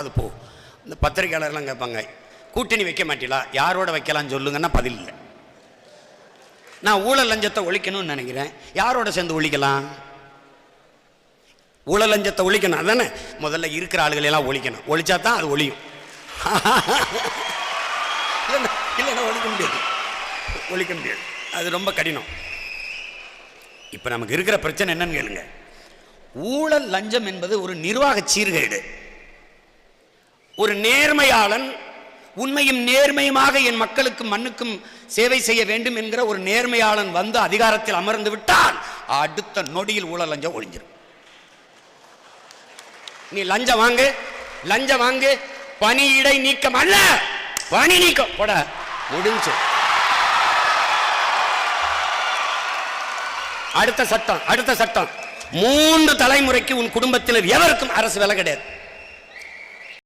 அது போ. இந்த பத்திரிகையாளர்லாம் கேட்பாங்க, கூட்டணி வைக்க மாட்டீங்களா, யாரோட வைக்கலாம்னு சொல்லுங்கன்னா பதில் இல்லை. நான் ஊழல் லஞ்சத்தை ஒழிக்கணும்னு நினைக்கிறேன், யாரோட சேர்ந்து ஒழிக்கலாம்? ஊழல் லஞ்சத்தை ஒழிக்கணும் அதானே, முதல்ல இருக்கிற ஆளுகளெல்லாம் ஒழிக்கணும், ஒழிச்சா தான் அது ஒழியும். இல்லைன்னா ஒழிக்க முடியாது, ஒழிக்க முடியாது, அது ரொம்ப கடினம். இப்போ நமக்கு இருக்கிற பிரச்சனை என்னன்னு கேளுங்க. ஊழல் லஞ்சம் என்பது ஒரு நிர்வாக சீர்கேடு. ஒரு நேர்மையாளன் உண்மையும் நேர்மையுமாக என் மக்களுக்கும் மண்ணுக்கும் சேவை செய்ய வேண்டும் என்கிற ஒரு நேர்மையாளன் வந்து அதிகாரத்தில் அமர்ந்து விட்டால் அடுத்த நொடியில் ஊழல் லஞ்சம் ஒழிஞ்சிடும். நீ லஞ்சம் வாங்கு, லஞ்சம் வாங்கு, பணியிடை நீக்கம் அல்ல, பணி நீக்கம் போட முடிஞ்சு. அடுத்த சட்டம் 3 தலைமுறைக்கு உன் குடும்பத்தில் எவருக்கும் அரசு வேலை கிடையாது.